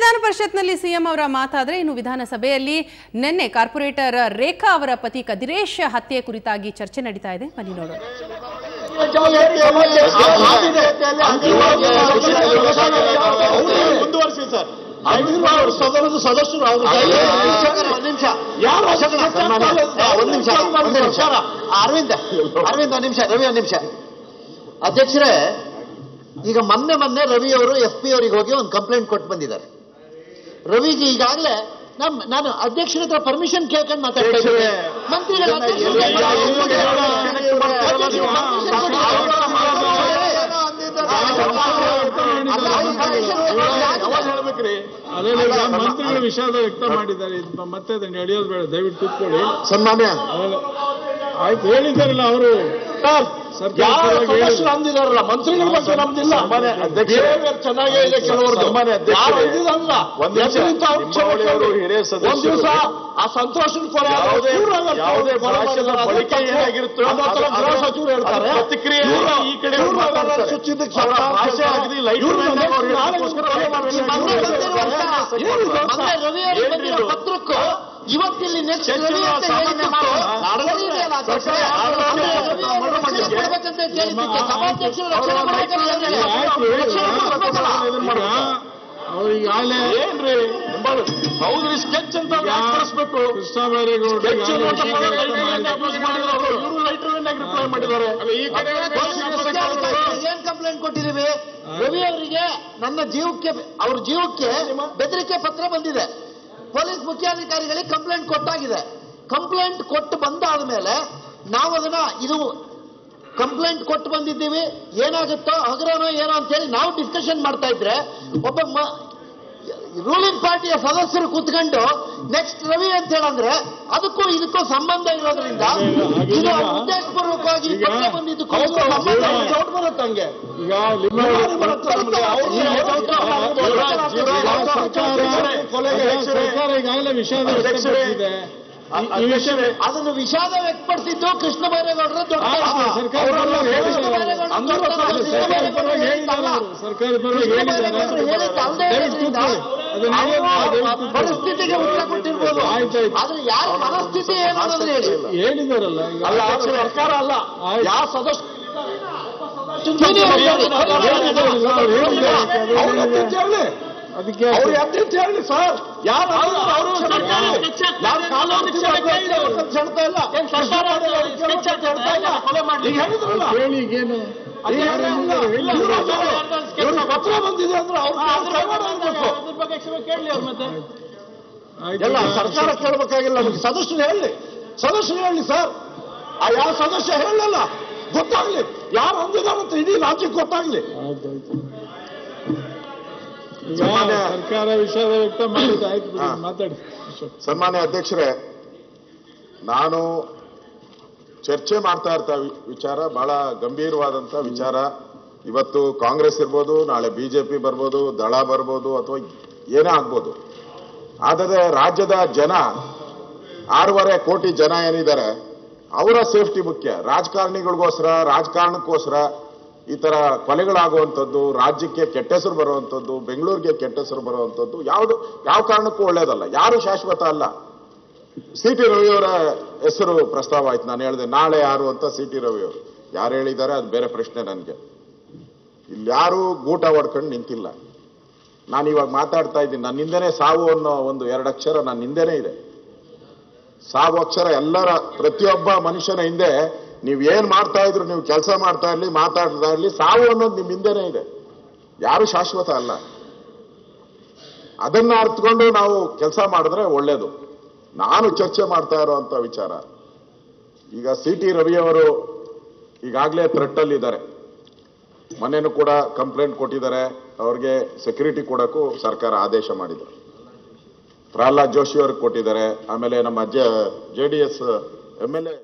ವಿಧಾನ ಪರಿಷತ್ನಲ್ಲಿ ಸಿಎಂ ಅವರ ಮಾತಾದ್ರೆ ಇನ್ನು ವಿಧಾನಸಭೆಯಲ್ಲಿ ನಿನ್ನೆ ಕಾರ್ಪೊರೇಟರ್ ರೇಖಾ ಅವರ ಪತಿ ಕದಿರೇಶ್ ಹತ್ಯೆ ಕುರಿತಾಗಿ ಚರ್ಚೆ ನಡೀತಾ ಇದೆ. ಬನ್ನಿ ನೋಡೋಣ. ಅಧ್ಯಕ್ಷರೇ, ಈಗ ಮೊನ್ನೆ ರವಿ ಅವರು FP ಅವರಿಗೆ ಹೋಗಿ ಒಂದು ಕಂಪ್ಲೇಂಟ್ ಕೊಟ್ಟು ಬಂದಿದ್ದಾರೆ. ರವಿಗೆ ಈಗಾಗಲೇ ನಾನು ಅಧ್ಯಕ್ಷರ ಹತ್ರ ಪರ್ಮಿಷನ್ ಕೇಳ್ಕೊಂಡು ಮಾತಾಡ್ತಾ ಇದ್ದೇನೆ. ಮಂತ್ರಿಗಳ ಮಂತ್ರಿಗಳು ವಿಷಾದ ವ್ಯಕ್ತ ಮಾಡಿದ್ದಾರೆ. ಮತ್ತೆ ಅದನ್ನು ಎಳೆಯೋದು ಬೇಡ, ದಯವಿಟ್ಟು ಕೂತ್ಕೊಳ್ಳಿ. ಸನ್ಮಾನ್ಯ ಆಯ್ತು, ಹೇಳಿದ್ದಾರಲ್ಲ ಅವರು ಅಂದಿದಾರಲ್ಲ, ಮಂತ್ರಿಗಳ ಬಗ್ಗೆ ನಮ್ದಿಲ್ಲ. ಚೆನ್ನಾಗೇ ಇದೆ ಕೆಲವರು. ಒಂದ್ ದಿವಸ ಆ ಸಂತೋಷ ಕೊಲೆ ಏನಾಗಿರುತ್ತೆ ಗೃಹ ಸಚಿವರು ಹೇಳ್ತಾರೆ, ಪ್ರತಿಕ್ರಿಯೆ ಈ ಕಡೆ ಪತ್ರಕ್ಕೂ ಇವತ್ತಿಲ್ಲಿ ನೆಕ್ಸ್ಟ್ ಹೌದ್ರಿ ಸ್ಕೆಚ್ ಅಂತ ಕಳಿಸ್ಬೇಕು. ಕೃಷ್ಣ ಬೈರೇಗೌಡ ರಿಪ್ಲೈ ಮಾಡಿದ್ದಾರೆ. ಏನ್ ಕಂಪ್ಲೇಂಟ್ ಕೊಟ್ಟಿದ್ದೀವಿ? ರವಿ ಅವರಿಗೆ ನನ್ನ ಜೀವಕ್ಕೆ, ಅವ್ರ ಜೀವಕ್ಕೆ ಬೆದರಿಕೆ ಪತ್ರ ಬಂದಿದೆ. ಪೊಲೀಸ್ ಮುಖ್ಯಾಧಿಕಾರಿಗಳಿಗೆ ಕಂಪ್ಲೇಂಟ್ ಕೊಟ್ಟಾಗಿದೆ. ಕಂಪ್ಲೇಂಟ್ ಕೊಟ್ಟು ಬಂದಾದ ಮೇಲೆ ನಾವು ಅದನ್ನ ಇದು ಕಂಪ್ಲೇಂಟ್ ಕೊಟ್ಟು ಬಂದಿದ್ದೀವಿ, ಏನಾಗುತ್ತೋ ಹಗರನೋ ಏನೋ ಅಂತ ಹೇಳಿ ನಾವು ಡಿಸ್ಕಷನ್ ಮಾಡ್ತಾ ಇದ್ರೆ ಒಬ್ಬ ರೂಲಿಂಗ್ ಪಾರ್ಟಿಯ ಸದಸ್ಯರು ಕೂತ್ಕೊಂಡು ನೆಕ್ಸ್ಟ್ ರವಿ ಅಂತ ಹೇಳಂದ್ರೆ ಅದಕ್ಕೂ ಇದಕ್ಕೂ ಸಂಬಂಧ ಇರೋದ್ರಿಂದ ಇದು ಉದ್ದೇಶಪೂರ್ವಕವಾಗಿ ಬಂದಿದ್ದು ಬರುತ್ತೆ. ಹಂಗೆ ಈಗ ಸರ್ಕಾರ ಈಗಾಗಲೇ ವಿಷಾದ ವ್ಯಕ್ತಪಡಿಸಿದೆ. ಅದನ್ನು ವಿಷಾದ ವ್ಯಕ್ತಪಡಿಸಿದ್ದು ಕೃಷ್ಣ ಬೈರೇಗೌಡರು. ಪರಿಸ್ಥಿತಿಗೆ ಉತ್ತರ ಕೊಟ್ಟಿರ್ಬೋದು, ಆದ್ರೆ ಯಾರ ಮನಸ್ಥಿತಿ ಏನನ್ನೋದು ಹೇಳಿದಾರಲ್ಲ. ಅಲ್ಲ, ಸರ್ಕಾರ ಅಲ್ಲ, ಯಾವ ಸದಸ್ಯ ಅದಕ್ಕೆ ಹೇಳಿ ಸರ್. ಯಾರು ಹೇಳಿ ಈಗೇನು ಪತ್ರ ಬಂದಿದೆ ಅಂದ್ರೆ ಎಲ್ಲ ಸರ್ಕಾರ ಕೇಳಬೇಕಾಗಿಲ್ಲ. ನಮಗೆ ಸದಸ್ಯರು ಹೇಳಿ ಸರ್. ಆ ಯಾವ ಸದಸ್ಯ ಹೇಳಲ್ಲ ಗೊತ್ತಾಗ್ಲಿ, ಯಾರು ಅಂದಿದಾರಂತ ಇಡೀ ರಾಜ್ಯಕ್ಕೆ ಗೊತ್ತಾಗ್ಲಿ. ಸರ್ಕಾರ ವಿಷಾದ ವ್ಯಕ್ತ ಮಾಡಿದ. ಆಯ್ತು, ಮಾತಾಡಿ. ಸನ್ಮಾನ್ಯ ಅಧ್ಯಕ್ಷರೇ, ನಾನು ಚರ್ಚೆ ಮಾಡ್ತಾ ಇರ್ತಾ ವಿಚಾರ ಬಹಳ ಗಂಭೀರವಾದಂತ ವಿಚಾರ. ಇವತ್ತು ಕಾಂಗ್ರೆಸ್ ಇರ್ಬೋದು, ನಾಳೆ BJP ಬರ್ಬೋದು, ದಳ ಬರ್ಬೋದು, ಅಥವಾ ಏನೇ ಆಗ್ಬೋದು. ಆದರೆ ರಾಜ್ಯದ ಜನ 6.5 ಕೋಟಿ ಜನ ಏನಿದ್ದಾರೆ ಅವರ ಸೇಫ್ಟಿ ಮುಖ್ಯ. ರಾಜಕಾರಣಕ್ಕೋಸ್ಕರ ಈ ತರ ಕೊಲೆಗಳಾಗುವಂಥದ್ದು, ರಾಜ್ಯಕ್ಕೆ ಕೆಟ್ಟ ಹೆಸರು ಬರುವಂಥದ್ದು, ಬೆಂಗಳೂರಿಗೆ ಕೆಟ್ಟ ಹೆಸರು ಬರುವಂಥದ್ದು ಯಾವ ಕಾರಣಕ್ಕೂ ಒಳ್ಳೇದಲ್ಲ. ಯಾರು ಶಾಶ್ವತ ಅಲ್ಲ. CT ರವಿಯವರ ಹೆಸರು ಪ್ರಸ್ತಾವ ಆಯ್ತು. ನಾನು ಹೇಳಿದೆ ನಾಳೆ ಯಾರು ಅಂತ. CT ರವಿಯವರು ಯಾರು ಹೇಳಿದ್ದಾರೆ ಅದು ಬೇರೆ ಪ್ರಶ್ನೆ. ನನಗೆ ಇಲ್ಲಿ ಯಾರು ಗೂಟ ಹೊಡ್ಕೊಂಡು ನಿಂತಿಲ್ಲ. ನಾನು ಇವಾಗ ಮಾತಾಡ್ತಾ ಇದ್ದೀನಿ, ನನ್ನಿಂದನೇ ಸಾವು ಅನ್ನೋ ಒಂದು 2 ಅಕ್ಷರ ನನ್ನ ಹಿಂದೆನೇ ಇದೆ. ಸಾವು ಅಕ್ಷರ ಎಲ್ಲರ ಪ್ರತಿಯೊಬ್ಬ ಮನುಷ್ಯನ ಹಿಂದೆ. ನೀವು ಏನ್ ಮಾಡ್ತಾ ಇದ್ರು, ನೀವು ಕೆಲಸ ಮಾಡ್ತಾ ಇರ್ಲಿ, ಮಾತಾಡ್ತಾ ಇರ್ಲಿ, ಸಾವು ಅನ್ನೋದು ನಿಮ್ ಹಿಂದೆನೇ ಇದೆ. ಯಾರು ಶಾಶ್ವತ ಅಲ್ಲ. ಅದನ್ನ ಅರ್ಥಕೊಂಡು ನಾವು ಕೆಲಸ ಮಾಡಿದ್ರೆ ಒಳ್ಳೇದು. ನಾನು ಚರ್ಚೆ ಮಾಡ್ತಾ ಇರುವಂತ ವಿಚಾರ, ಈಗ CT ರವಿಯವರು ಈಗಾಗಲೇ ಥ್ರೆಟ್ಟಲ್ಲಿದ್ದಾರೆ. ಮೊನ್ನೆನೂ ಕೂಡ ಕಂಪ್ಲೇಂಟ್ ಕೊಟ್ಟಿದ್ದಾರೆ. ಅವ್ರಿಗೆ ಸೆಕ್ಯೂರಿಟಿ ಕೊಡಕ್ಕೂ ಸರ್ಕಾರ ಆದೇಶ ಮಾಡಿದೆ. ಪ್ರಹ್ಲಾದ್ ಜೋಶಿ ಅವ್ರಿಗೆ ಕೊಟ್ಟಿದ್ದಾರೆ. ಆಮೇಲೆ ನಮ್ಮ JDS MLA